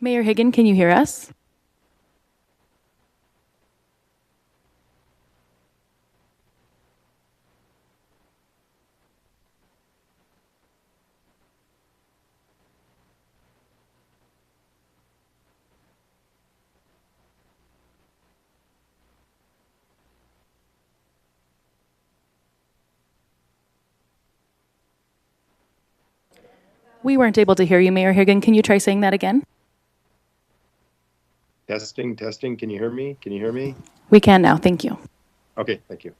Mayor Higgin, can you hear us? We weren't able to hear you, Mayor Higgin. Can you try saying that again? Testing, testing. Can you hear me? Can you hear me? We can now. Thank you. Okay, thank you.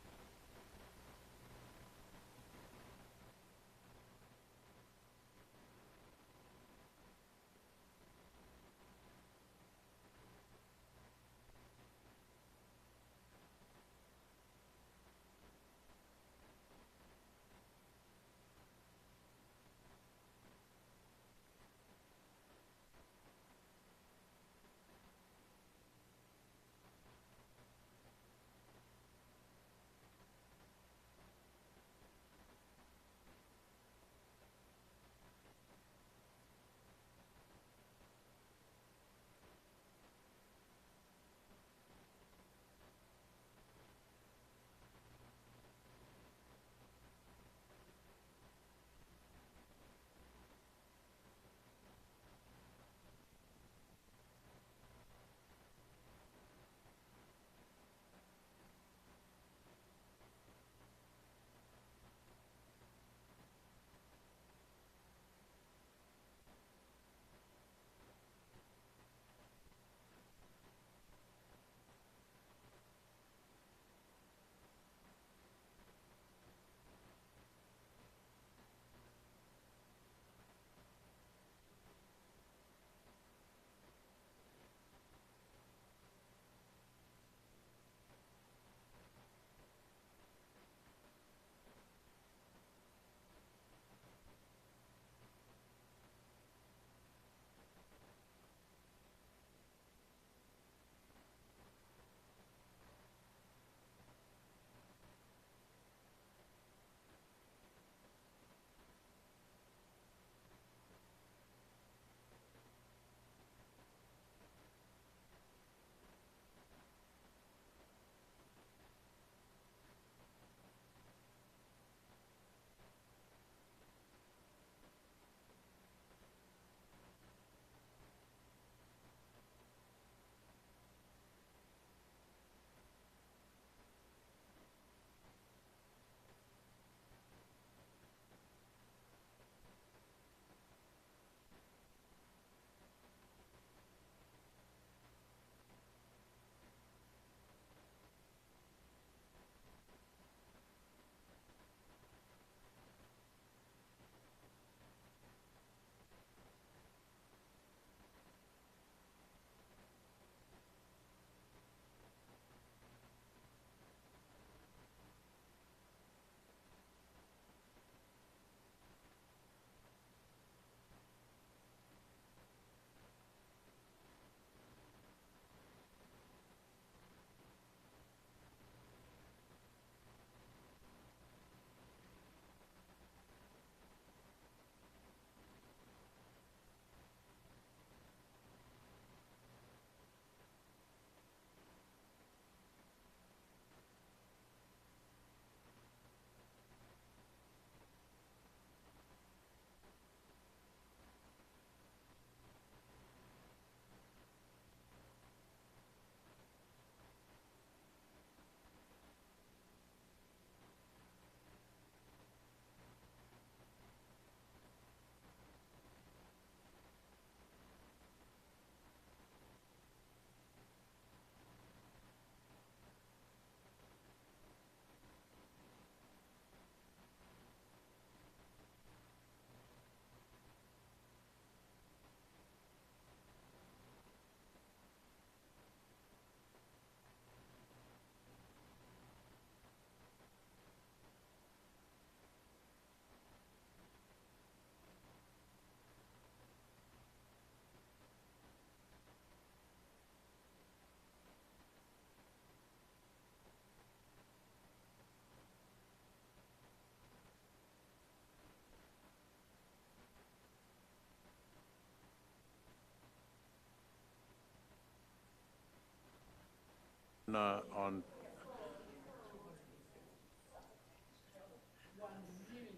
on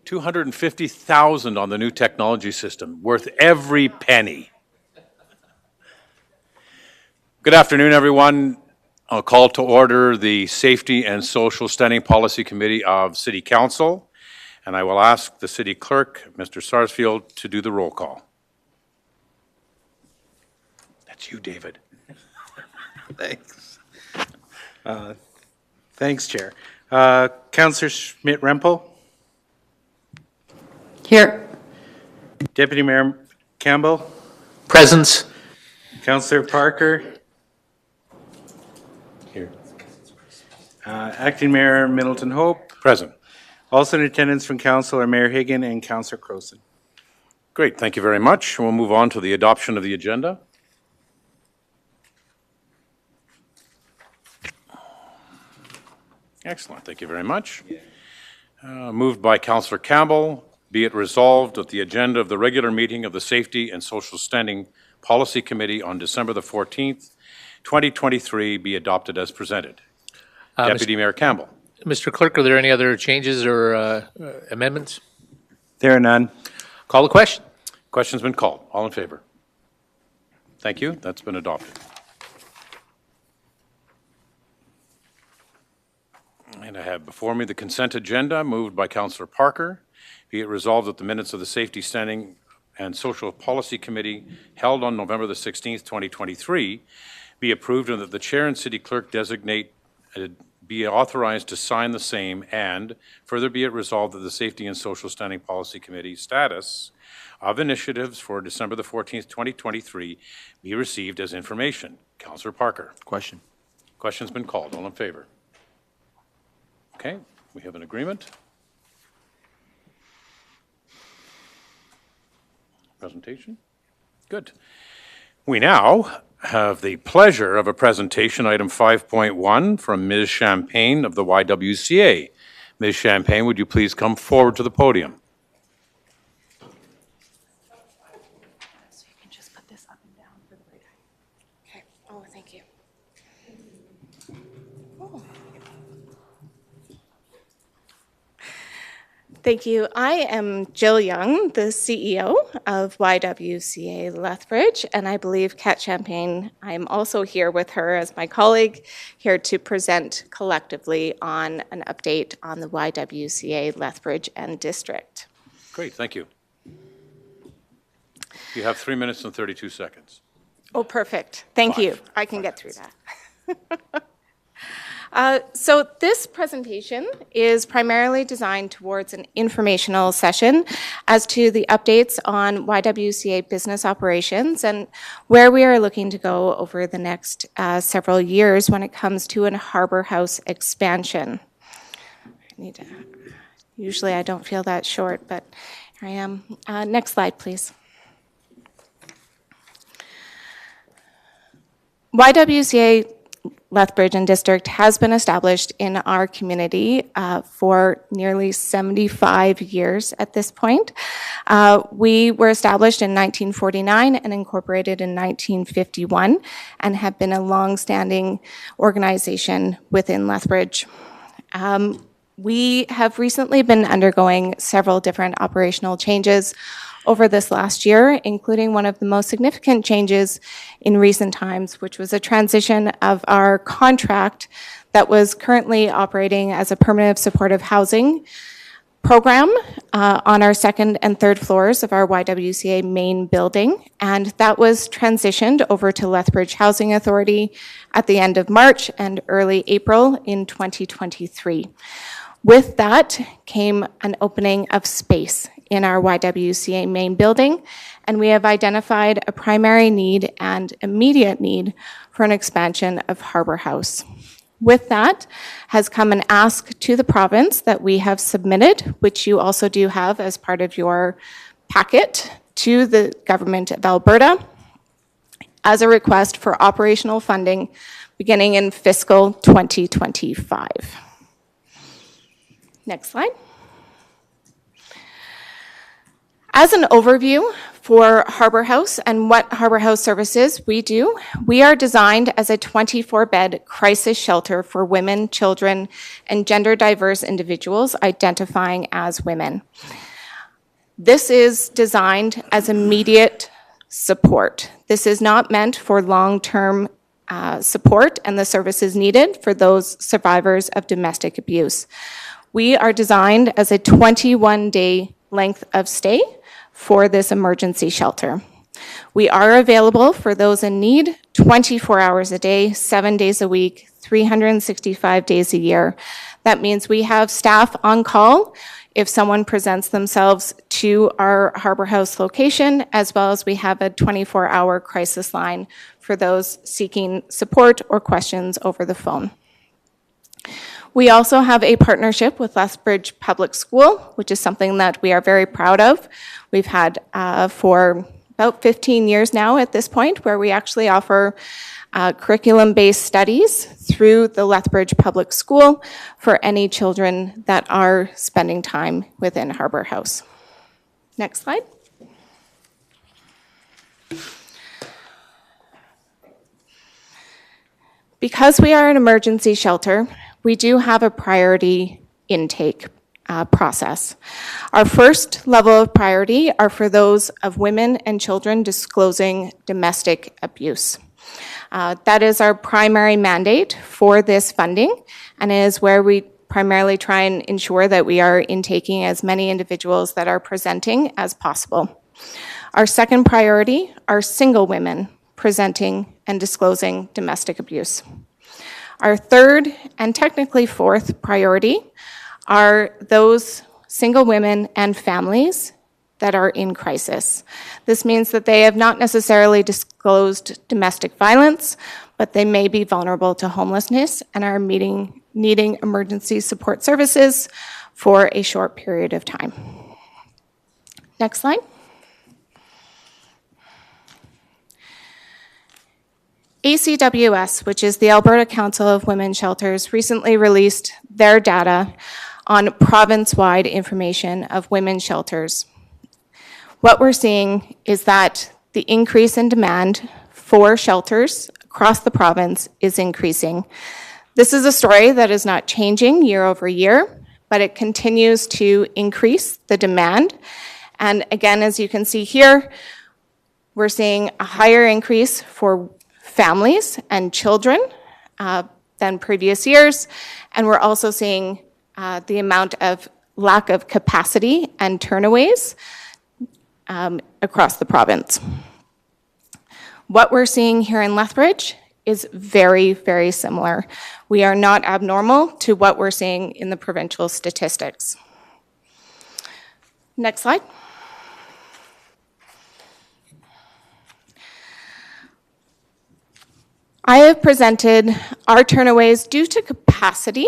250,000 on the new technology system, worth every penny. Good afternoon, everyone. I'll call to order the Safety and Social Standing Policy Committee of City Council, and I will ask the City Clerk, Mr. Sarsfield, to do the roll call. That's you, David. Thanks. Thanks, Chair. Councillor Schmidt-Rempel, Here. Deputy Mayor Campbell, Presence. Councillor Parker. Here. Acting Mayor Middleton Hope. Present. Also in attendance from Council are Mayor Higgin and Councillor Croson. Great, thank you very much. We'll move on to the adoption of the agenda. Excellent, thank you very much. Moved by Councillor Campbell, be it resolved that the agenda of the regular meeting of the Safety and Social Standing Policy Committee on December the 14th, 2023 be adopted as presented. Deputy Mayor Campbell. Mr. Clerk, are there any other changes or amendments? There are none. Call the question. Question's been called. All in favor? Thank you. That's been adopted. And I have before me the consent agenda moved by Councillor Parker. Be it resolved that the minutes of the Safety Standing and Social Policy Committee held on November the 16th, 2023 be approved and that the Chair and City Clerk designate be authorized to sign the same, and further be it resolved that the Safety and Social Standing Policy Committee status of initiatives for December the 14th, 2023 be received as information. Councillor Parker. Question. Question's been called. All in favor? Okay, we have an agreement. Presentation? Good. We now have the pleasure of a presentation, item 5.1, from Ms. Champagne of the YWCA. Ms. Champagne, would you please come forward to the podium? So you can just put this up and down for the right eye. Okay. Oh, thank you. Thank you. I am Jill Young, the CEO of YWCA Lethbridge, and I believe Kat Champagne, I'm also here with her as my colleague, here to present collectively on an update on the YWCA Lethbridge and District. Great, thank you. You have 3 minutes and 32 seconds. Oh, perfect. Thank you. I can get through that. So this presentation is primarily designed towards an informational session as to the updates on YWCA business operations and where we are looking to go over the next several years when it comes to a Harbour House expansion. Usually I don't feel that short, but here I am. Next slide, please. YWCA Lethbridge and District has been established in our community for nearly 75 years at this point. We were established in 1949 and incorporated in 1951 and have been a long-standing organization within Lethbridge. We have recently been undergoing several different operational changes over this last year, including one of the most significant changes in recent times, which was a transition of our contract that was currently operating as a permanent supportive housing program on our second and third floors of our YWCA main building. And that was transitioned over to Lethbridge Housing Authority at the end of March and early April in 2023. With that came an opening of space in our YWCA main building, and we have identified a primary need and immediate need for an expansion of Harbour House. With that has come an ask to the province that we have submitted, which you also do have as part of your packet, to the Government of Alberta as a request for operational funding beginning in fiscal 2025. Next slide. As an overview for Harbor House and what Harbor House services we do. We are designed as a 24-bed crisis shelter for women, children, and gender diverse individuals identifying as women. This is designed as immediate support. This is not meant for long-term support and the services needed for those survivors of domestic abuse. We are designed as a 21-day length of stay for this emergency shelter. We are available for those in need 24 hours a day, 7 days a week, 365 days a year. That means we have staff on call if someone presents themselves to our Harbor House location, as well as we have a 24-hour crisis line for those seeking support or questions over the phone. We also have a partnership with Lethbridge Public School, which is something that we are very proud of. We've had for about 15 years now at this point, where we actually offer curriculum-based studies through the Lethbridge Public School for any children that are spending time within Harbor House. Next slide. Because we are an emergency shelter, we do have a priority intake process. Our first level of priority are for those of women and children disclosing domestic abuse. That is our primary mandate for this funding, and it is where we primarily try and ensure that we are intaking as many individuals that are presenting as possible. Our second priority are single women presenting and disclosing domestic abuse. Our third and technically fourth priority are those single women and families that are in crisis. This means that they have not necessarily disclosed domestic violence, but they may be vulnerable to homelessness and are needing emergency support services for a short period of time. Next slide. ACWS, which is the Alberta Council of Women's Shelters, recently released their data on province-wide information of women's shelters. What we're seeing is that the increase in demand for shelters across the province is increasing. This is a story that is not changing year over year, but it continues to increase the demand. And again, as you can see here, we're seeing a higher increase for families and children than previous years. And we're also seeing the amount of lack of capacity and turnaways across the province. What we're seeing here in Lethbridge is very, very similar. We are not abnormal to what we're seeing in the provincial statistics. Next slide. I have presented our turnaways due to capacity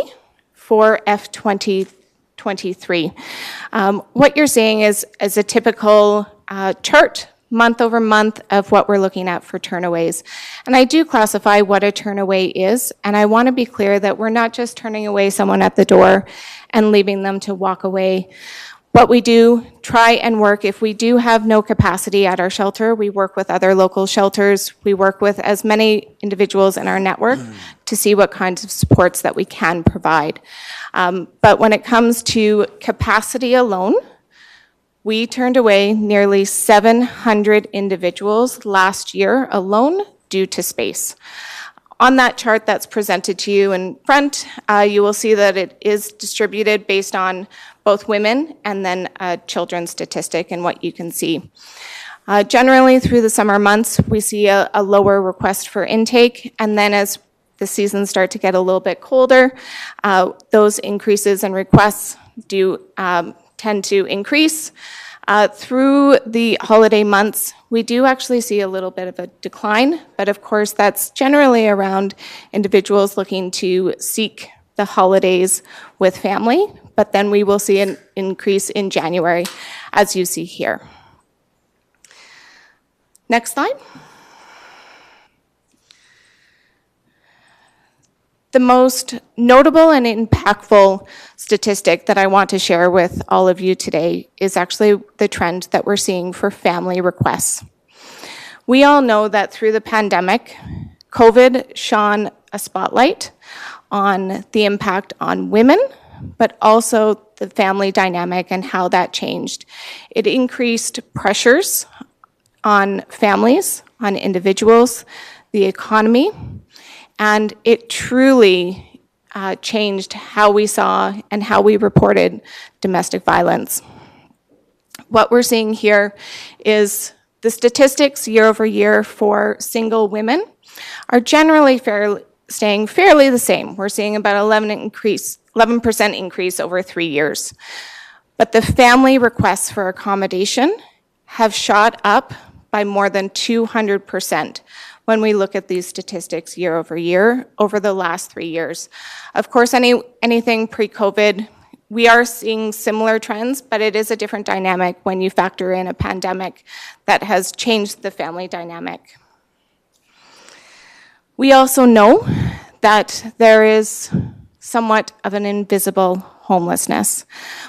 for F2023. What you're seeing is a typical chart month over month of what we're looking at for turnaways. And I do classify what a turnaway is, and I want to be clear that we're not just turning away someone at the door and leaving them to walk away. What we do try and work, if we do have no capacity at our shelter, we work with other local shelters. We work with as many individuals in our network to see what kinds of supports that we can provide. But when it comes to capacity alone, we turned away nearly 700 individuals last year alone due to space. On that chart that's presented to you in front, you will see that it is distributed based on both women and then a children's statistic and what you can see. Generally, through the summer months, we see a lower request for intake, and then as the seasons start to get a little bit colder, those increases in requests do tend to increase. Through the holiday months, we do actually see a little bit of a decline, but of course that's generally around individuals looking to seek the holidays with family, but then we will see an increase in January, as you see here. Next slide. the most notable and impactful statistic that I want to share with all of you today is actually the trend that we're seeing for family requests. We all know that through the pandemic, COVID shone a spotlight on the impact on women, but also the family dynamic and how that changed. It increased pressures on families, on individuals, the economy, and it truly changed how we saw and how we reported domestic violence. What we're seeing here is the statistics year over year for single women are generally staying fairly the same. We're seeing about 11% increase over 3 years. But the family requests for accommodation have shot up by more than 200% when we look at these statistics year over year over the last 3 years. Of course, anything pre-COVID, we are seeing similar trends, but it is a different dynamic when you factor in a pandemic that has changed the family dynamic. We also know that there is somewhat of an invisible homelessness.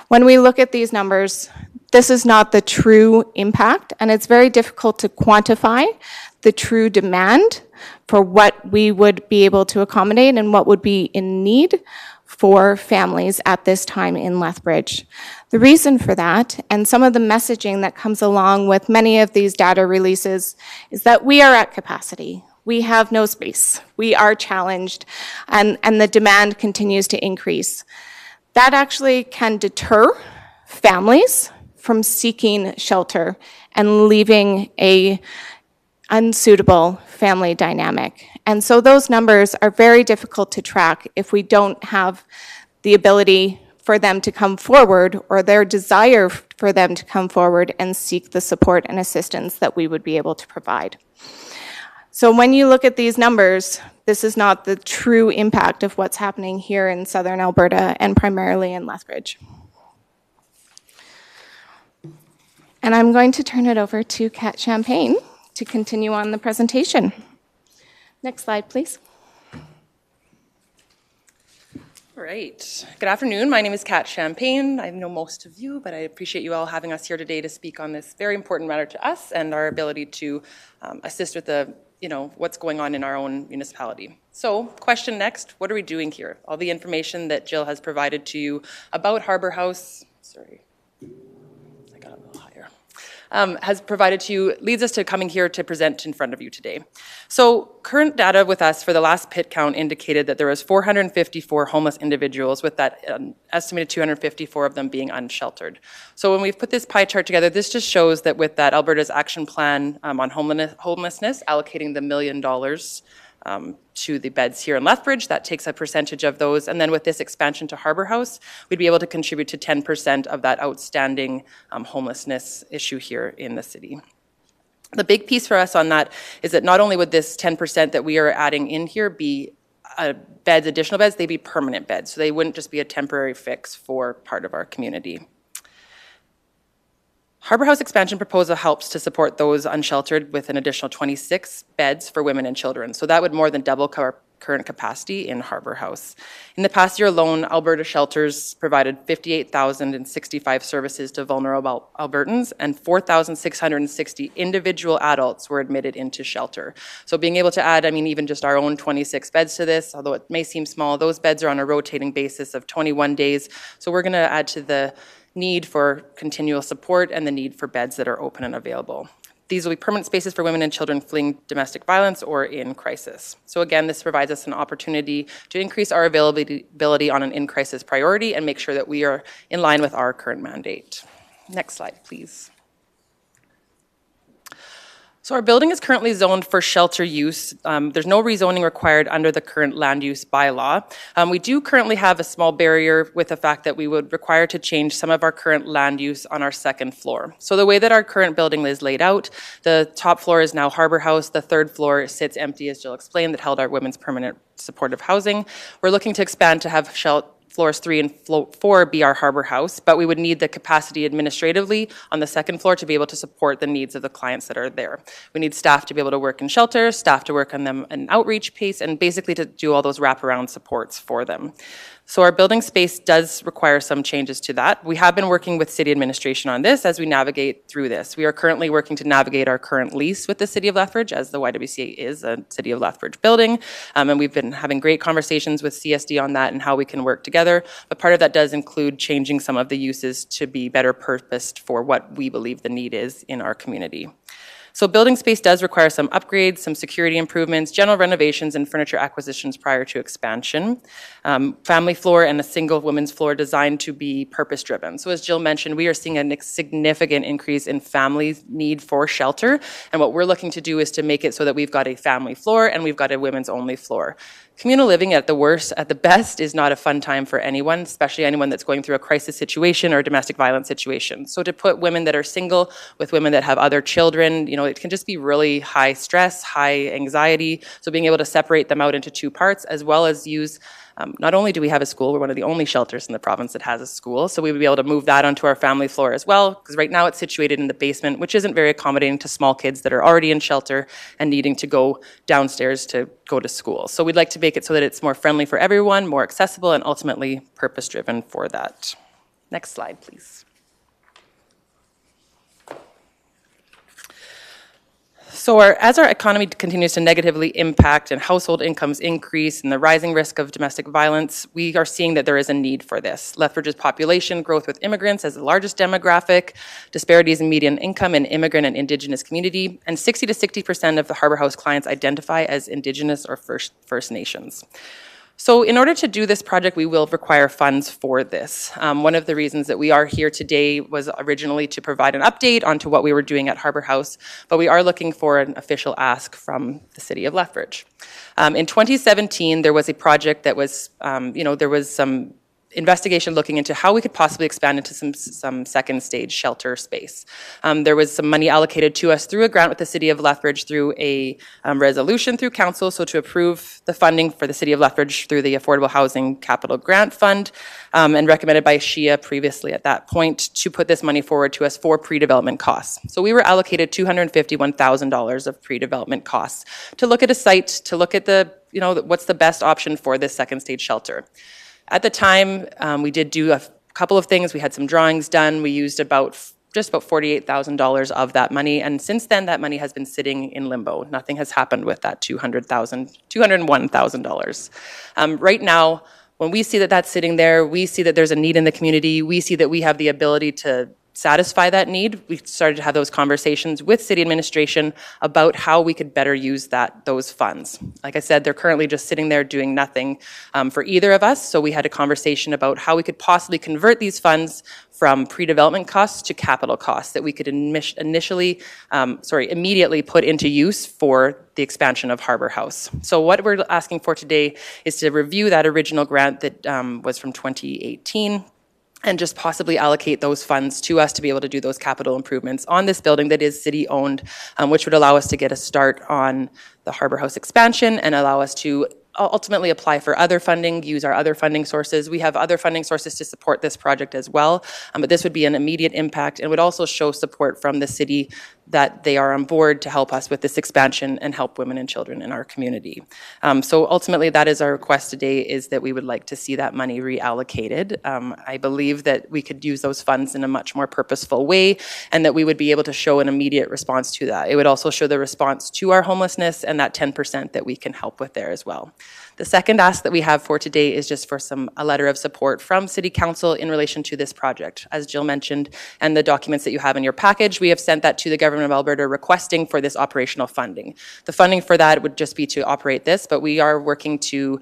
When we look at these numbers, this is not the true impact, and it's very difficult to quantify the true demand for what we would be able to accommodate and what would be in need for families at this time in Lethbridge. The reason for that, and some of the messaging that comes along with many of these data releases, is that we are at capacity. We have no space. We are challenged, and the demand continues to increase. That actually can deter families from seeking shelter and leaving a unsuitable family dynamic. And so those numbers are very difficult to track if we don't have the ability for them to come forward or their desire for them to come forward and seek the support and assistance that we would be able to provide. So when you look at these numbers, this is not the true impact of what's happening here in southern Alberta and primarily in Lethbridge. And I'm going to turn it over to Kat Champagne to continue on the presentation. Next slide, please. All right. Good afternoon. My name is Kat Champagne. I know most of you, but I appreciate you all having us here today to speak on this very important matter to us and our ability to assist with the, what's going on in our own municipality. So, question next, what are we doing here? All the information that Jill has provided to you about Harbour House, has provided to you, leads us to coming here to present in front of you today. So current data with us for the last pit count indicated that there was 454 homeless individuals, with that estimated 254 of them being unsheltered. So when we've put this pie chart together, this just shows that with that Alberta's action plan on homelessness, allocating the $1 million to the beds here in Lethbridge, that takes a percentage of those. And then with this expansion to Harbour House, we'd be able to contribute to 10% of that outstanding homelessness issue here in the city. The big piece for us on that is that not only would this 10% that we are adding in here be beds, additional beds, they'd be permanent beds. So they wouldn't just be a temporary fix for part of our community. Harbour House expansion proposal helps to support those unsheltered with an additional 26 beds for women and children. So that would more than double our current capacity in Harbour House. In the past year alone, Alberta Shelters provided 58,065 services to vulnerable Albertans, and 4,660 individual adults were admitted into shelter. So being able to add, even just our own 26 beds to this, although it may seem small, those beds are on a rotating basis of 21 days. So we're going to add to the need for continual support and the need for beds that are open and available. These will be permanent spaces for women and children fleeing domestic violence or in crisis. So again, this provides us an opportunity to increase our availability on an in-crisis priority and make sure that we are in line with our current mandate. Next slide, please. So our building is currently zoned for shelter use. There's no rezoning required under the current land use bylaw. We do currently have a small barrier with the fact that we would require to change some of our current land use on our second floor. So the way that our current building is laid out, the top floor is now Harbour House. The third floor sits empty, as Jill explained, that held our women's permanent supportive housing. We're looking to expand to have floors 3 and 4 be our Harbor House, but we would need the capacity administratively on the second floor to be able to support the needs of the clients that are there. We need staff to be able to work in shelters, staff to work on them an outreach piece, and basically to do all those wraparound supports for them. So our building space does require some changes to that. We have been working with city administration on this as we navigate through this. We are currently working to navigate our current lease with the City of Lethbridge, as the YWCA is a City of Lethbridge building. And we've been having great conversations with CSD on that and how we can work together. But part of that does include changing some of the uses to be better purposed for what we believe the need is in our community. So building space does require some upgrades, some security improvements, general renovations, and furniture acquisitions prior to expansion. Family floor and a single women's floor designed to be purpose-driven. So as Jill mentioned, we are seeing a significant increase in families' need for shelter, and what we're looking to do is to make it so that we've got a family floor and we've got a women's-only floor. Communal living at the worst, at the best, is not a fun time for anyone, especially anyone that's going through a crisis situation or a domestic violence situation. So to put women that are single with women that have other children, you know, it can just be really high stress, high anxiety. So being able to separate them out into two parts, as well as use, not only do we have a school, we're one of the only shelters in the province that has a school, so we would be able to move that onto our family floor as well, because right now it's situated in the basement, which isn't very accommodating to small kids that are already in shelter and needing to go downstairs to go to school. So we'd like to make it so that it's more friendly for everyone, more accessible, and ultimately purpose-driven for that. Next slide, please. So as our economy continues to negatively impact and household incomes increase and the rising risk of domestic violence, we are seeing that there is a need for this. Lethbridge's population growth with immigrants as the largest demographic, disparities in median income in immigrant and Indigenous community, and 60 to 60% of the Harbor House clients identify as Indigenous or First Nations. So in order to do this project, we will require funds for this. One of the reasons that we are here today was originally to provide an update onto what we were doing at Harbor House, but we are looking for an official ask from the City of Lethbridge. In 2017, there was a project that was, there was some investigation looking into how we could possibly expand into some second stage shelter space. There was some money allocated to us through a grant with the City of Lethbridge through a resolution through council, so to approve the funding for the City of Lethbridge through the Affordable Housing Capital Grant Fund, and recommended by SHIA previously at that point to put this money forward to us for pre-development costs. So we were allocated $251,000 of pre-development costs to look at a site, to look at what's the best option for this second stage shelter. At the time, we did do a couple of things. We had some drawings done. We used just about $48,000 of that money, and since then, that money has been sitting in limbo. Nothing has happened with that $201,000. Right now, when we see that that's sitting there, we see that there's a need in the community. We see that we have the ability to satisfy that need. We started to have those conversations with city administration about how we could better use those funds. Like I said, they're currently just sitting there doing nothing for either of us. So we had a conversation about how we could possibly convert these funds from pre-development costs to capital costs that we could immediately put into use for the expansion of Harbor House. So what we're asking for today is to review that original grant that was from 2018 and just possibly allocate those funds to us to be able to do those capital improvements on this building that is city-owned, which would allow us to get a start on the Harbor House expansion and allow us to ultimately apply for other funding, use our other funding sources. We have other funding sources to support this project as well, but this would be an immediate impact and would also show support from the city that they are on board to help us with this expansion and help women and children in our community. So ultimately, that is our request today, is that we would like to see that money reallocated. I believe that we could use those funds in a much more purposeful way and that we would be able to show an immediate response to that. It would also show the response to our homelessness and that 10% that we can help with there as well. The second ask that we have for today is just for a letter of support from City Council in relation to this project. As Jill mentioned, and the documents that you have in your package, we have sent that to the Government of Alberta requesting for this operational funding. The funding for that would just be to operate this, but we are working to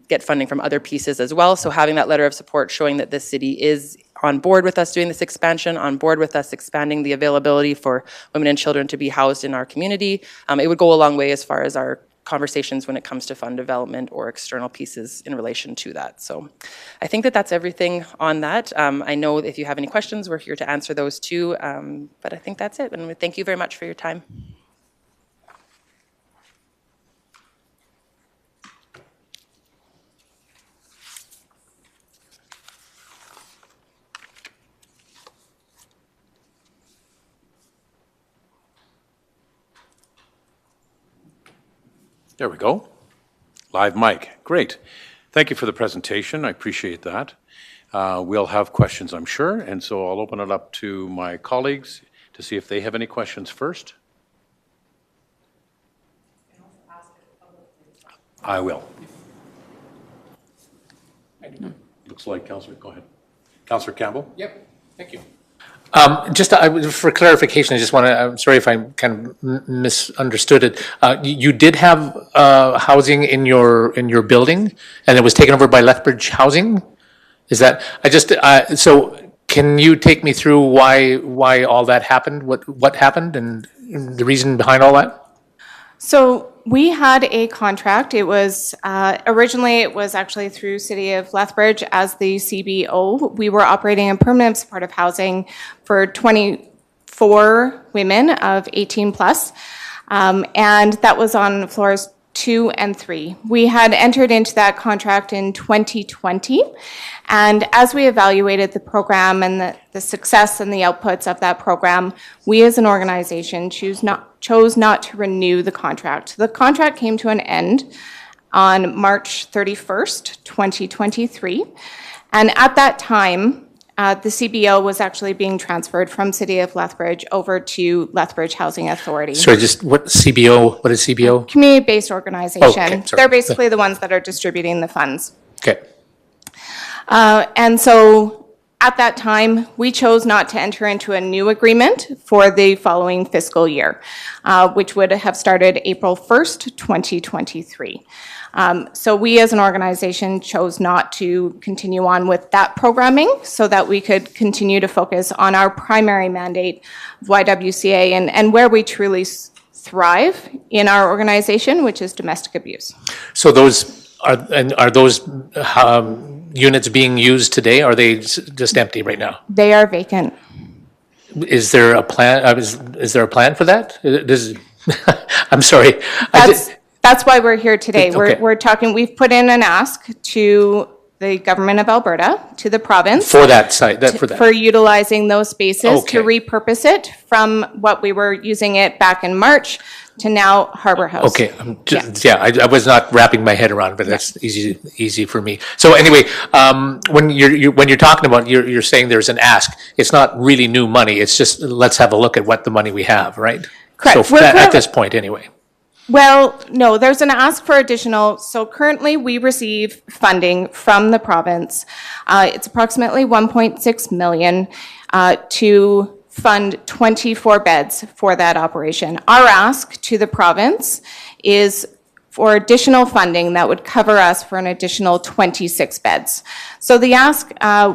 get funding from other pieces as well. So having that letter of support showing that the city is on board with us doing this expansion, on board with us expanding the availability for women and children to be housed in our community, it would go a long way as far as our conversations when it comes to fund development or external pieces in relation to that. So I think that that's everything on that. I know if you have any questions, we're here to answer those too, but I think that's it. And thank you very much for your time. There we go. Live mic. Great. Thank you for the presentation. I appreciate that. We'll have questions, I'm sure, and so I'll open it up to my colleagues to see if they have any questions first. I will. Looks like Councillor, go ahead. Councillor Campbell? Yep, thank you. For clarification, I just want to, I'm sorry if I kind of misunderstood it. You did have housing in your building, and it was taken over by Lethbridge Housing? Is that, so can you take me through why all that happened? What happened and the reason behind all that? So we had a contract. It was, originally it was actually through City of Lethbridge as the CBO. We were operating a permanent supportive housing for 24 women of 18 plus. And that was on floors 2 and 3. We had entered into that contract in 2020. And as we evaluated the program and the success and the outputs of that program, we as an organization chose not to renew the contract. The contract came to an end on March 31st, 2023. And at that time, the CBO was actually being transferred from City of Lethbridge over to Lethbridge Housing Authority. Sorry, just what is CBO? Community-based organization. Okay, sorry. They're basically the ones that are distributing the funds. Okay. And so at that time, we chose not to enter into a new agreement for the following fiscal year, which would have started April 1st, 2023. So we as an organization chose not to continue on with that programming so that we could continue to focus on our primary mandate of YWCA and where we truly thrive in our organization, which is domestic abuse. So are those units being used today? Are they just empty right now? They are vacant. Is there a plan? Is there a plan for that? I'm sorry. That's why we're here today. Okay. We're talking. We've put in an ask to the government of Alberta, to the province, For that site, for that. for utilizing those spaces to Okay. repurpose it from what we were using it back in March to now Harbor House. Okay, I was not wrapping my head around it, but that's easy for me. So anyway, when you're talking about, you're saying there's an ask, it's not really new money, it's just, let's have a look at what the money we have, right? Correct. So at this point, anyway. Well, no, there's an ask for additional. So currently we receive funding from the province. It's approximately 1.6 million to fund 24 beds for that operation. Our ask to the province is for additional funding that would cover us for an additional 26 beds. So the ask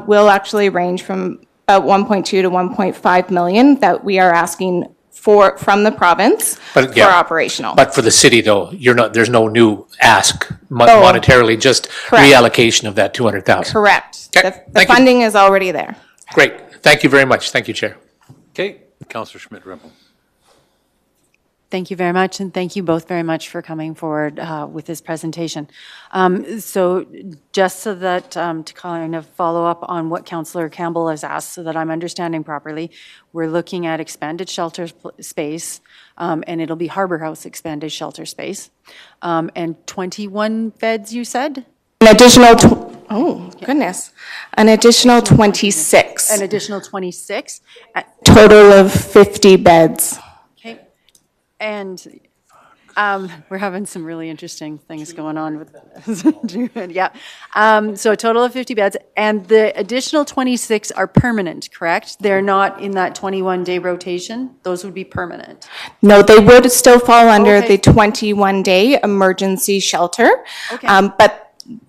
will actually range from about 1.2 to 1.5 million that we are asking from the province But, for yeah. operational. But for the city though, there's no new ask monetarily, just correct. reallocation of that 200,000. Correct. Okay, The thank you. funding is already there. Great, thank you very much. Thank you, Chair. Okay, Councillor Schmidt-Rempel. Thank you very much, and thank you both very much for coming forward with this presentation. So just so that, to kind of follow up on what Councillor Campbell has asked, so that I'm understanding properly, we're looking at expanded shelter space, and it'll be Harbor House expanded shelter space, and 21 beds, you said? An additional, goodness, an additional 26. An additional 26? Total of 50 beds. Okay. And we're having some really interesting things going on with this. Yeah. So a total of 50 beds, and the additional 26 are permanent, correct? They're not in that 21-day rotation? Those would be permanent? No, they would still fall under Okay. the 21-day emergency shelter. Okay. But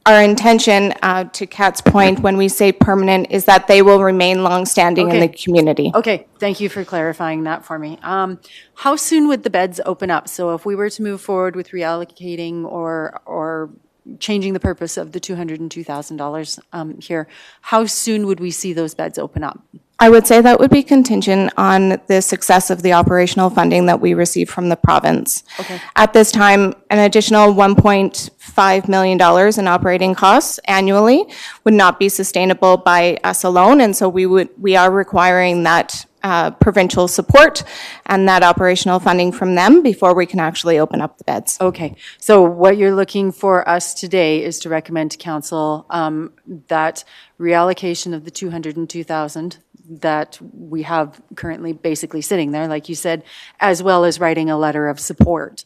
our intention, to Kat's point, when we say permanent, is that they will remain longstanding in the Okay. community. Okay, thank you for clarifying that for me. How soon would the beds open up? So if we were to move forward with reallocating or changing the purpose of the $202,000 here, how soon would we see those beds open up? I would say that would be contingent on the success of the operational funding that we receive from the province. Okay. At this time, an additional 1.5 $5 million in operating costs annually would not be sustainable by us alone, and so we are requiring that provincial support and that operational funding from them before we can actually open up the beds. Okay, so what you're looking for us today is to recommend to council that reallocation of the 202,000 that we have currently basically sitting there, like you said, as well as writing a letter of support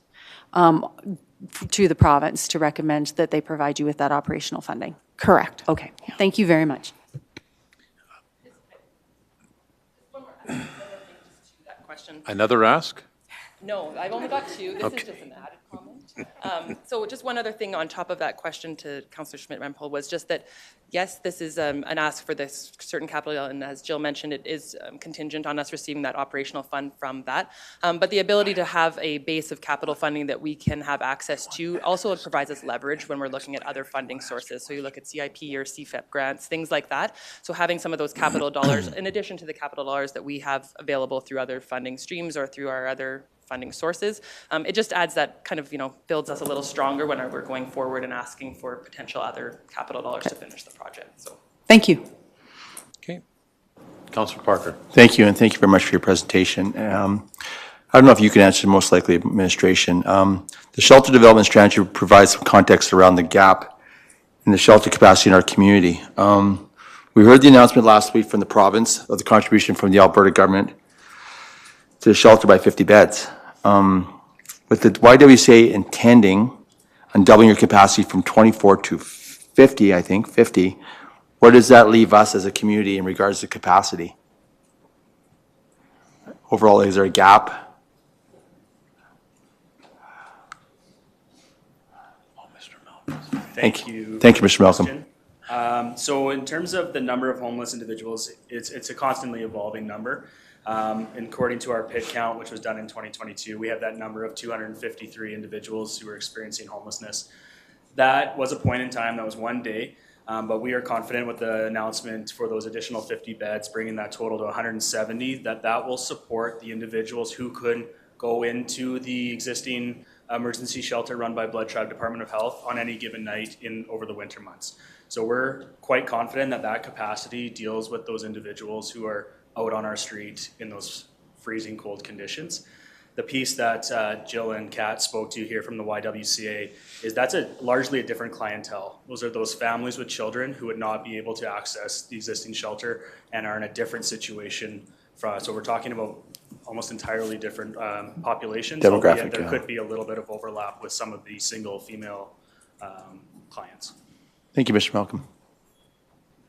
to the province to recommend that they provide you with that operational funding. Correct. Okay, thank you very much. Another ask? No, I've only got two. This is just an added comment. So just one other thing on top of that question to Councillor Schmidt-Rempel was just that, yes, this is an ask for this certain capital, and as Jill mentioned, it is contingent on us receiving that operational fund from that. But the ability to have a base of capital funding that we can have access to also provides us leverage when we're looking at other funding sources. So you look at CIP or CFEP grants, things like that. So having some of those capital dollars, in addition to the capital dollars that we have available through other funding streams or through our other funding sources, it just adds that kind of, builds us a little stronger when we're going forward and asking for potential other capital dollars to finish the project. So Thank you. Okay. Councillor Parker. Thank you, and thank you very much for your presentation. I don't know if you can answer, most likely administration. The shelter development strategy provides some context around the gap in the shelter capacity in our community. We heard the announcement last week from the province of the contribution from the Alberta government to the shelter by 50 beds. With the YWCA intending on doubling your capacity from 24 to 50, I think, 50, where does that leave us as a community in regards to capacity? Overall, is there a gap? Thank you. Thank you, Mr. Malcolm. So in terms of the number of homeless individuals, it's a constantly evolving number. According to our PIT count, which was done in 2022, we have that number of 253 individuals who are experiencing homelessness. That was a point in time, that was one day, but we are confident with the announcement for those additional 50 beds, bringing that total to 170, that will support the individuals who could go into the existing emergency shelter run by Blood Tribe Department of Health on any given night over the winter months. So we're quite confident that capacity deals with those individuals who are out on our street in those freezing cold conditions. The piece that Jill and Kat spoke to here from the YWCA is that's largely a different clientele. Those are those families with children who would not be able to access the existing shelter and are in a different situation. So we're talking about almost entirely different populations. Demographic, there could be a little bit of overlap with some of the single female clients. Thank you, Mr. Malcolm.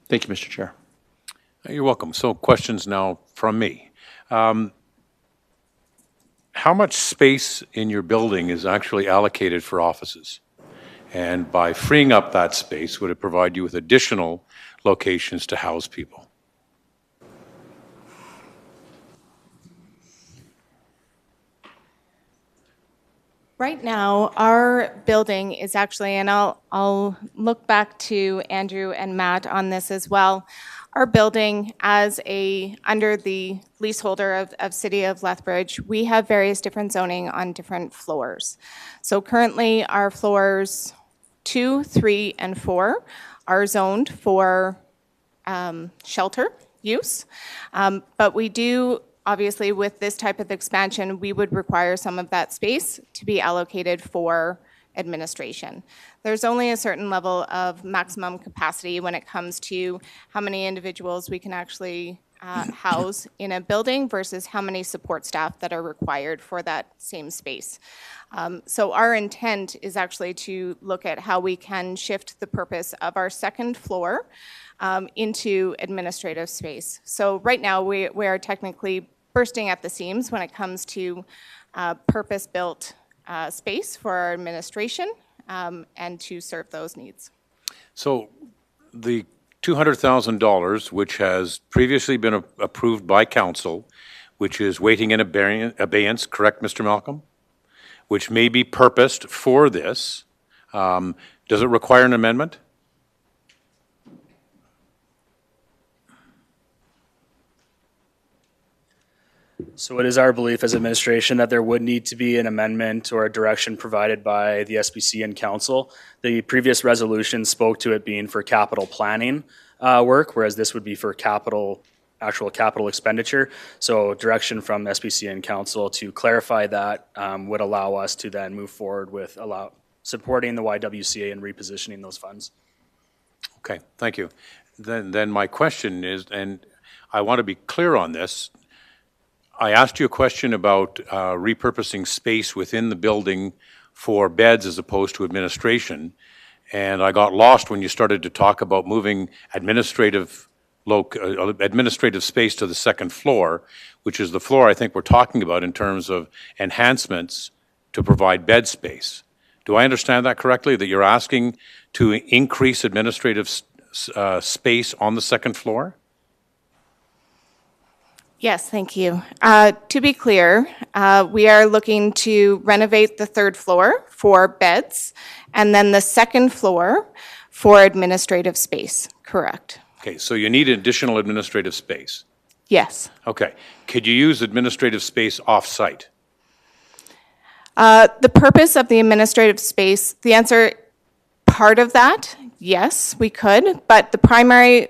Thank you, Mr. Chair. You're welcome. So questions now from me. How much space in your building is actually allocated for offices? And by freeing up that space, would it provide you with additional locations to house people? Right now, our building is actually, and I'll look back to Andrew and Matt on this as well. Our building, under the leaseholder of City of Lethbridge, we have various different zoning on different floors. So currently, our floors 2, 3, and 4 are zoned for shelter use, but we do. Obviously, with this type of expansion, we would require some of that space to be allocated for administration. There's only a certain level of maximum capacity when it comes to how many individuals we can actually house in a building versus how many support staff that are required for that same space. So our intent is actually to look at how we can shift the purpose of our second floor into administrative space. So right now, we are technically bursting at the seams when it comes to purpose-built space for our administration and to serve those needs. So the $200,000, which has previously been approved by council, which is waiting in abeyance, correct, Mr. Malcolm? Which may be purposed for this, does it require an amendment? So it is our belief as administration that there would need to be an amendment or a direction provided by the SBC and council. The previous resolution spoke to it being for capital planning work, whereas this would be for actual capital expenditure. So direction from SBC and council to clarify that would allow us to then move forward with supporting the YWCA and repositioning those funds. Okay, thank you. Then my question is, and I want to be clear on this, I asked you a question about repurposing space within the building for beds as opposed to administration, and I got lost when you started to talk about moving administrative space to the second floor, which is the floor I think we're talking about in terms of enhancements to provide bed space. Do I understand that correctly, that you're asking to increase administrative space on the second floor? Yes, thank you. To be clear, we are looking to renovate the third floor for beds, and then the second floor for administrative space, correct? Okay, so you need additional administrative space. Yes. Okay. Could you use administrative space off-site? The purpose of the administrative space, the answer, part of that, yes, we could, but the primary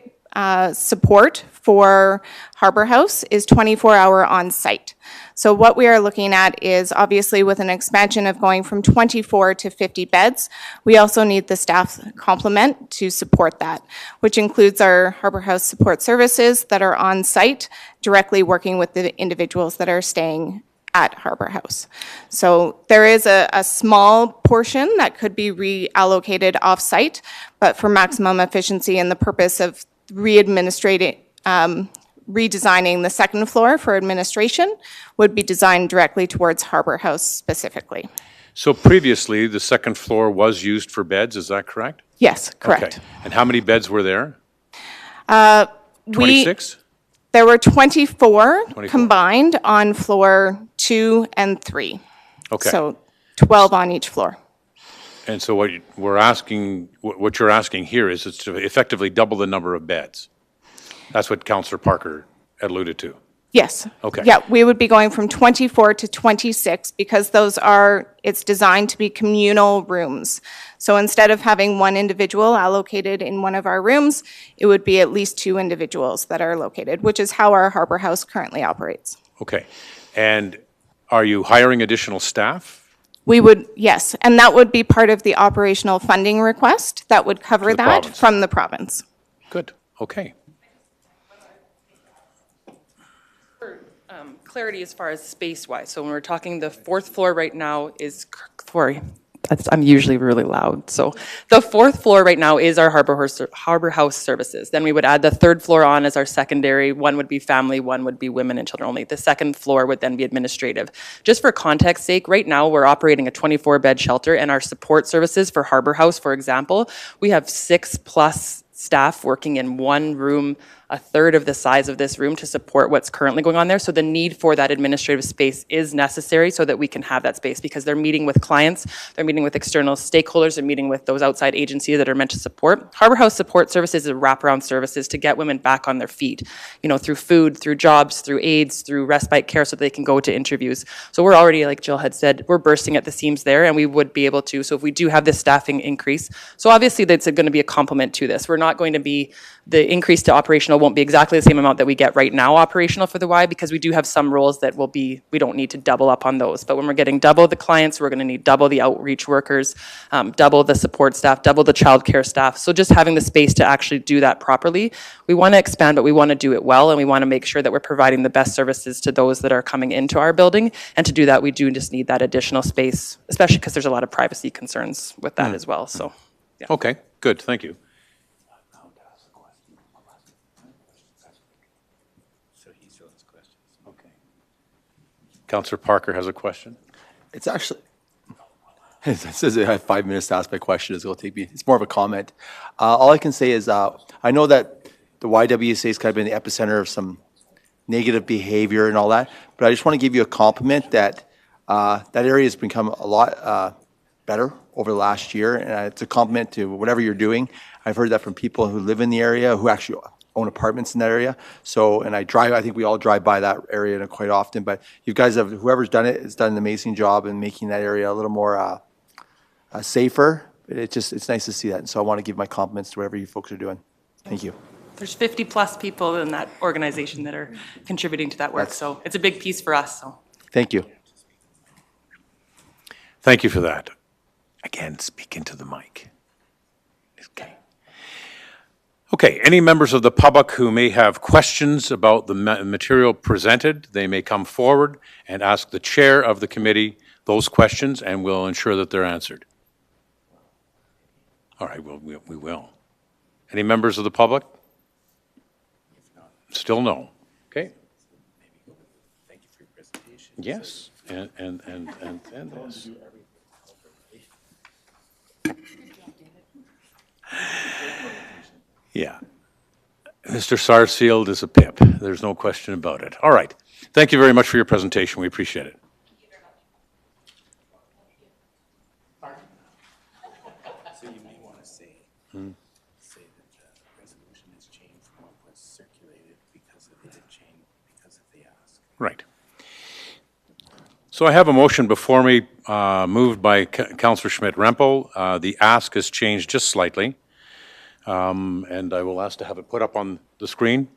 support for Harbor House is 24-hour on-site. So what we are looking at is obviously with an expansion of going from 24 to 50 beds, we also need the staff complement to support that, which includes our Harbor House support services that are on-site, directly working with the individuals that are staying at Harbor House. So there is a small portion that could be reallocated off-site, but for maximum efficiency and the purpose of redesigning the second floor for administration would be designed directly towards Harbor House specifically. So previously, the second floor was used for beds, is that correct? Yes, correct. Okay. And how many beds were there? 26? There were 24 combined on floor 2 and 3. Okay. So 12 on each floor. And so what you're asking here is it's to effectively double the number of beds. That's what Councillor Parker alluded to. Yes. Okay. Yeah, we would be going from 24 to 26 because it's designed to be communal rooms. So instead of having one individual allocated in one of our rooms, it would be at least 2 individuals that are located, which is how our Harbor House currently operates. Okay. And are you hiring additional staff? We would, yes, and that would be part of the operational funding request that would cover that province. from the province. Good. Okay. Clarity as far as space-wise. So when we're talking, the fourth floor right now is, sorry, I'm usually really loud. So the fourth floor right now is our Harbor House services. Then we would add the third floor on as our secondary. One would be family, one would be women and children only. The second floor would then be administrative. Just for context sake, right now we're operating a 24-bed shelter, and our support services for Harbor House, for example, we have 6+ staff working in one room, a third of the size of this room, to support what's currently going on there. So the need for that administrative space is necessary so that we can have that space, because they're meeting with clients, they're meeting with external stakeholders, they're meeting with those outside agencies that are meant to support. Harbor House Support Services is wraparound services to get women back on their feet, through food, through jobs, through aids, through respite care, so they can go to interviews. So we're already, like Jill had said, we're bursting at the seams there, and we would be able to, so if we do have this staffing increase, so obviously that's going to be a complement to this. We're not going to be, the increase to operational won't be exactly the same amount that we get right now operational for the Y, because we do have some roles that will be, we don't need to double up on those. But when we're getting double the clients, we're going to need double the outreach workers, double the support staff, double the childcare staff. So just having the space to actually do that properly. We want to expand, but we want to do it well, and we want to make sure that we're providing the best services to those that are coming into our building. And to do that, we do just need that additional space, especially because there's a lot of privacy concerns with that as well. So, yeah. Okay, good, thank you. Councillor Parker has a question. It's actually, it says I have 5 minutes to ask my question. It's going to take me, it's more of a comment. All I can say is I know that the YWCA has kind of been the epicenter of some negative behavior and all that, but I just want to give you a compliment that that area has become a lot better over the last year, and it's a compliment to whatever you're doing. I've heard that from people who live in the area, who actually own apartments in that area. So, and I think we all drive by that area quite often, but you guys have, whoever's done it has done an amazing job in making that area a little more safer. It's nice to see that. And so I want to give my compliments to whatever you folks are doing. Thank you. There's 50-plus people in that organization that are contributing to that work, so it's a big piece for us, so. Thank you. Thank you for that. Again, speak into the mic. Okay. Okay, any members of the public who may have questions about the material presented, they may come forward and ask the chair of the committee those questions, and we'll ensure that they're answered. All right, well, we will. Any members of the public? Still no. Okay. Thank you for your presentation. Yes, and this. Yeah. Mr. Sarsfield is a pip. There's no question about it. All right. Thank you very much for your presentation. We appreciate it. So you may want to say that the resolution has changed from what was circulated because of the change, because of the ask. Right. So I have a motion before me, moved by Councillor Schmidt-Rempel. The ask has changed just slightly, and I will ask to have it put up on the screen.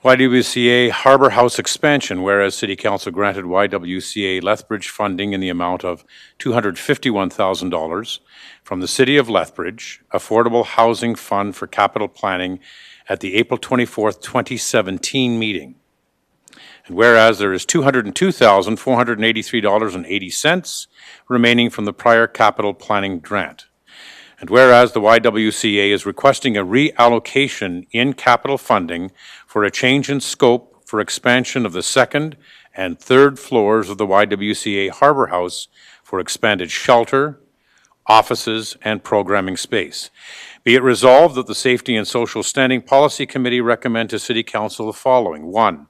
YWCA Harbour House expansion, whereas City Council granted YWCA Lethbridge funding in the amount of $251,000 from the City of Lethbridge Affordable Housing Fund for Capital Planning at the April 24th, 2017 meeting. And whereas there is $202,483.80 remaining from the prior capital planning grant. And whereas the YWCA is requesting a reallocation in capital funding for a change in scope for expansion of the second and third floors of the YWCA Harbour House for expanded shelter, offices, and programming space. Be it resolved that the Safety and Social Standing Policy Committee recommend to City Council the following. 1,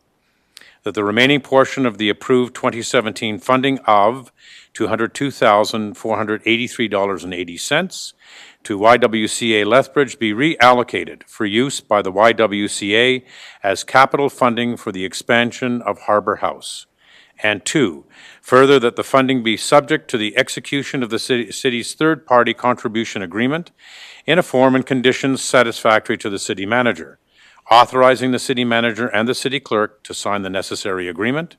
that the remaining portion of the approved 2017 funding of $202,483.80 to YWCA Lethbridge be reallocated for use by the YWCA as capital funding for the expansion of Harbour House. And 2, further that the funding be subject to the execution of the city's third-party contribution agreement in a form and conditions satisfactory to the city manager, authorizing the city manager and the city clerk to sign the necessary agreement.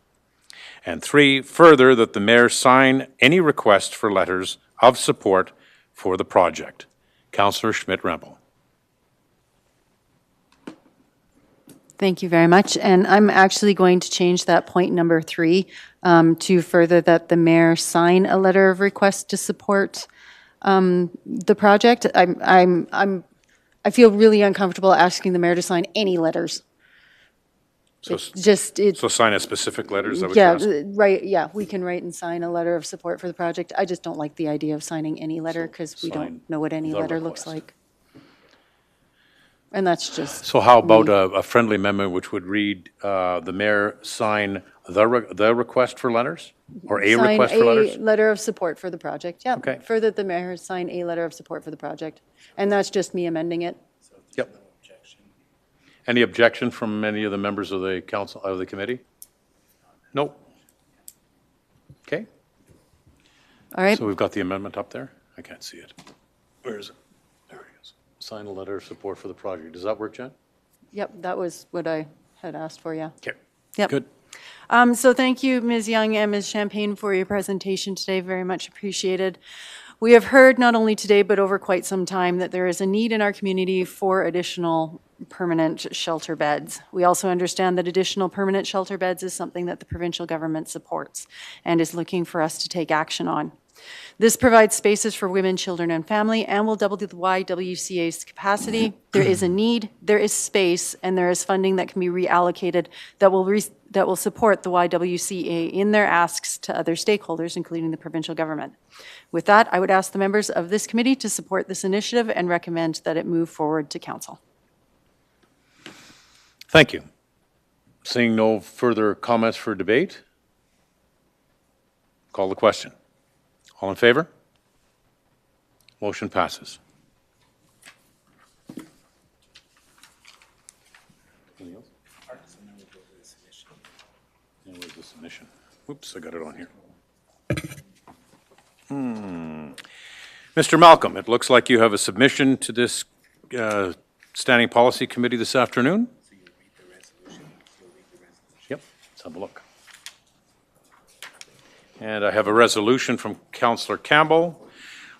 And 3, further that the mayor sign any request for letters of support for the project. Councillor Schmidt-Rempel. Thank you very much. And I'm actually going to change that point number 3 to further that the mayor sign a letter of request to support the project. I feel really uncomfortable asking the mayor to sign any letters. So sign a specific letter, is that what you're asking? Right, yeah, we can write and sign a letter of support for the project. I just don't like the idea of signing any letter because we sign don't know what any the letter looks request. like. And that's just. So how about a friendly amendment which would read, the mayor sign the request for letters? Or a request for letters? Sign a letter of support for the project, yeah. Okay. Further, the mayor sign a letter of support for the project. And that's just me amending it. Yep. Any objection from any of the members of the council, of the committee? Nope. Okay, All right, so we've got the amendment up there? I can't see it. Where is it? There it is. Sign a letter of support for the project. Does that work, Jen? yep, that was what I had asked for, yeah. Okay. Yep. Good. So thank you, Ms. Young and Ms. Champagne, for your presentation today. Very much appreciated. We have heard not only today, but over quite some time, that there is a need in our community for additional permanent shelter beds. We also understand that additional permanent shelter beds is something that the provincial government supports and is looking for us to take action on. This provides spaces for women, children, and family, and will double the YWCA's capacity. There is a need, there is space, and there is funding that can be reallocated that will support the YWCA in their asks to other stakeholders, including the provincial government. With that, I would ask the members of this committee to support this initiative and recommend that it move forward to council. Thank you. Seeing no further comments for debate, call the question. All in favor? Motion passes. And where's the submission? Oops, I got it on here. Mr. Malcolm, it looks like you have a submission to this Standing Policy Committee this afternoon. Yep, let's have a look. And I have a resolution from Councillor Campbell,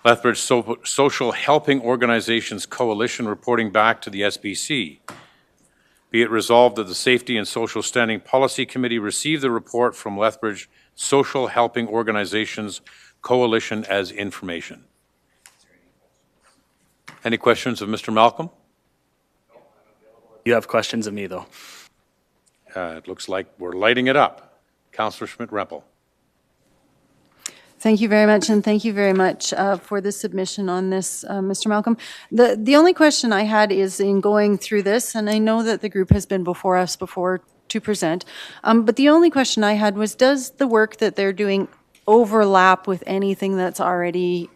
Lethbridge Social Helping Organizations Coalition reporting back to the SPC. Be it resolved that the Safety and Social Standing Policy Committee receive the report from Lethbridge Social Helping Organizations Coalition as information. Any questions of Mr. Malcolm? You have questions of me, though. It looks like we're lighting it up. Councillor Schmidt-Rempel. Thank you very much, and thank you very much for the submission on this, Mr. Malcolm. The only question I had is in going through this, and I know that the group has been before us before to present, but the only question I had was, does the work that they're doing overlap with anything that's already,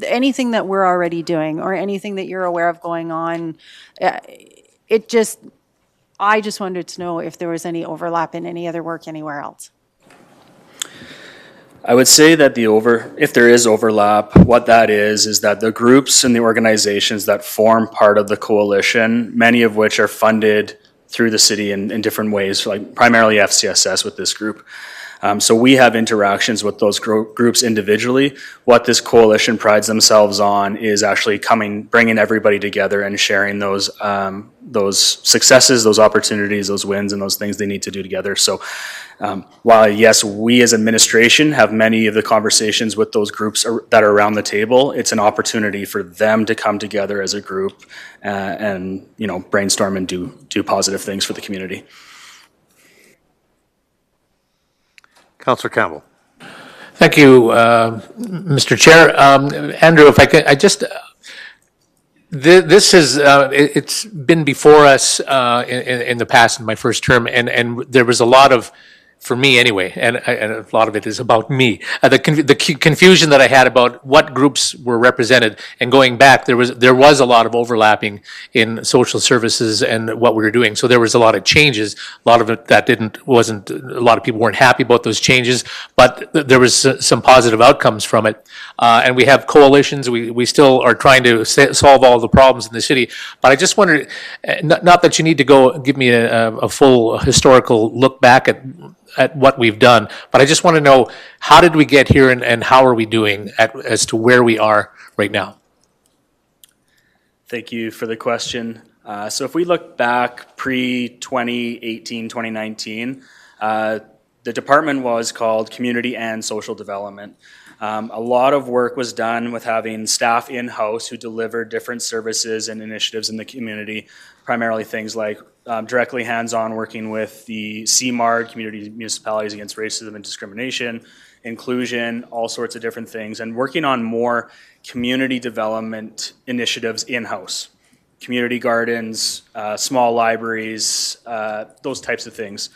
anything that we're already doing, or anything that you're aware of going on? I just wanted to know if there was any overlap in any other work anywhere else. I would say that if there is overlap, what that is that the groups and the organizations that form part of the coalition, many of which are funded through the city in different ways, like primarily FCSS with this group. So we have interactions with those groups individually. What this coalition prides themselves on is actually bringing everybody together and sharing those successes, those opportunities, those wins, and those things they need to do together. So while yes, we as administration have many of the conversations with those groups that are around the table, it's an opportunity for them to come together as a group and brainstorm and do positive things for the community. Councillor Campbell. Thank you, Mr. Chair. Andrew, if I could, this is, it's been before us in the past in my first term, and there was a lot of, for me anyway, and a lot of it is about me. The confusion that I had about what groups were represented, and going back, there was a lot of overlapping in social services and what we were doing. So there was a lot of changes. A lot of it that wasn't. A lot of people weren't happy about those changes, but there was some positive outcomes from it. And we have coalitions. We still are trying to solve all the problems in the city. But I just wondered, not that you need to go give me a full historical look back at what we've done, but I just want to know, how did we get here and how are we doing as to where we are right now? Thank you for the question. So if we look back pre-2018, 2019, the department was called Community and Social Development. A lot of work was done with having staff in-house who delivered different services and initiatives in the community, primarily things like directly hands-on working with the CMARD, Community Municipalities Against Racism and Discrimination, inclusion, all sorts of different things, and working on more community development initiatives in-house. Community gardens, small libraries, those types of things.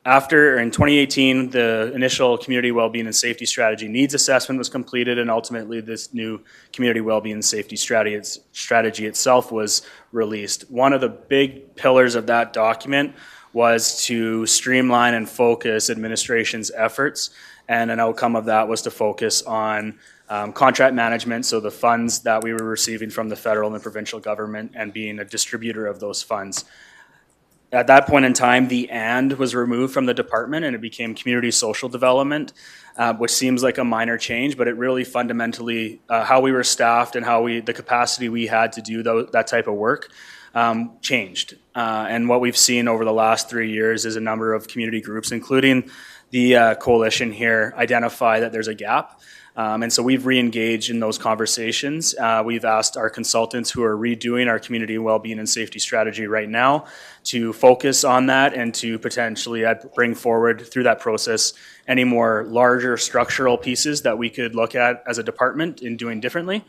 In 2018, the initial community wellbeing and safety strategy needs assessment was completed, and ultimately this new community wellbeing and safety strategy itself was released. One of the big pillars of that document was to streamline and focus administration's efforts, and an outcome of that was to focus on contract management, so the funds that we were receiving from the federal and provincial government, and being a distributor of those funds. At that point in time, the "and" was removed from the department and it became community social development, which seems like a minor change, but it really fundamentally, how we were staffed and the capacity we had to do that type of work changed. And what we've seen over the last 3 years is a number of community groups, including the coalition here, identify that there's a gap. And so we've re-engaged in those conversations. We've asked our consultants who are redoing our community wellbeing and safety strategy right now to focus on that and to potentially bring forward through that process any more larger structural pieces that we could look at as a department in doing differently.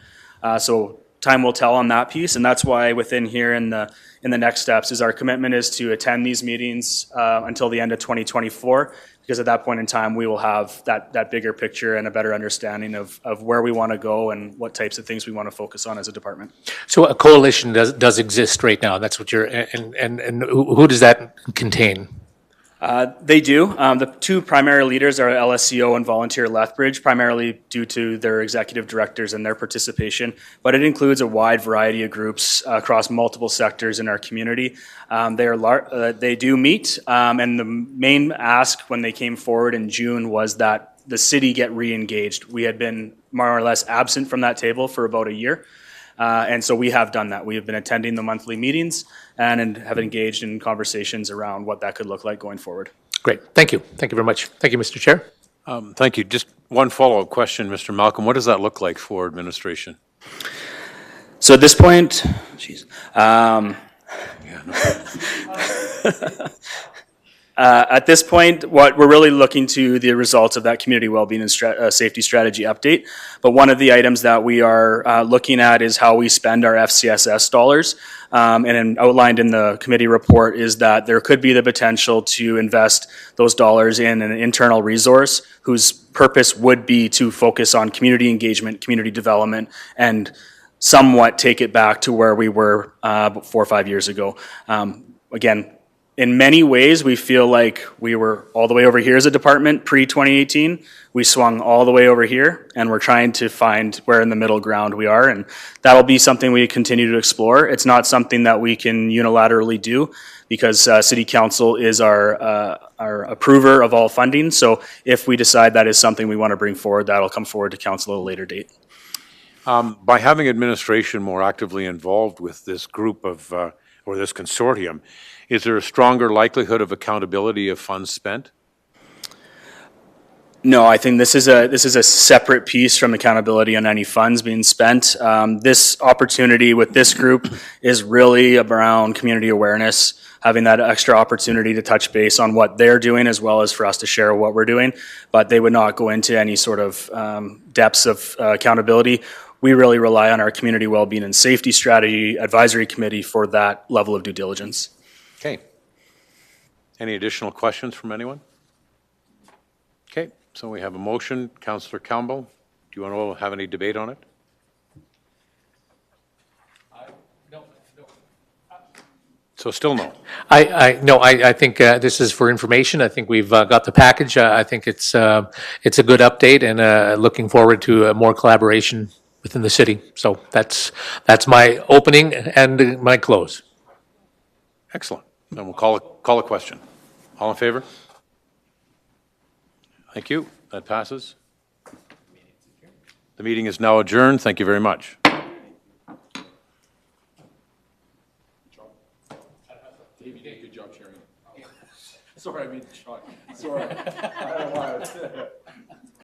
So time will tell on that piece, and that's why within here in the next steps is our commitment is to attend these meetings until the end of 2024, because at that point in time, we will have that bigger picture and a better understanding of where we want to go and what types of things we want to focus on as a department. So a coalition does exist right now, that's what you're, and who does that contain? They do. The two primary leaders are LSCO and Volunteer Lethbridge, primarily due to their executive directors and their participation, but it includes a wide variety of groups across multiple sectors in our community. They do meet, and the main ask when they came forward in June was that the city get re-engaged. We had been more or less absent from that table for about a year. And so we have done that. We have been attending the monthly meetings and have engaged in conversations around what that could look like going forward. Great, thank you. Thank you very much. Thank you, Mr. Chair. Thank you. Just one follow-up question, Mr. Malcolm. What does that look like for administration? So at this point, at this point, what we're really looking to the results of that community wellbeing and safety strategy update. But one of the items that we are looking at is how we spend our FCSS dollars. And outlined in the committee report is that there could be the potential to invest those dollars in an internal resource whose purpose would be to focus on community engagement, community development, and somewhat take it back to where we were 4 or 5 years ago. Again, in many ways, we feel like we were all the way over here as a department pre-2018. We swung all the way over here, and we're trying to find where in the middle ground we are, and that'll be something we continue to explore. It's not something that we can unilaterally do because City Council is our approver of all funding. So if we decide that is something we want to bring forward, that'll come forward to Council at a later date. By having administration more actively involved with this group of, or this consortium, is there a stronger likelihood of accountability of funds spent? No, I think this is a separate piece from accountability on any funds being spent. This opportunity with this group is really around community awareness, having that extra opportunity to touch base on what they're doing as well as for us to share what we're doing. But they would not go into any sort of depths of accountability. We really rely on our community wellbeing and safety strategy advisory committee for that level of due diligence. Okay. Any additional questions from anyone? Okay, so we have a motion. Councillor Campbell, do you want to have any debate on it? No. So still no. I think this is for information. I think we've got the package. I think it's a good update, and looking forward to more collaboration within the city. So that's my opening and my close. Excellent. Then we'll call a question. All in favor? Thank you. That passes. The meeting is now adjourned. Thank you very much. Good job, Chairman. Sorry, I mean, Sean. Sorry. I don't know why I was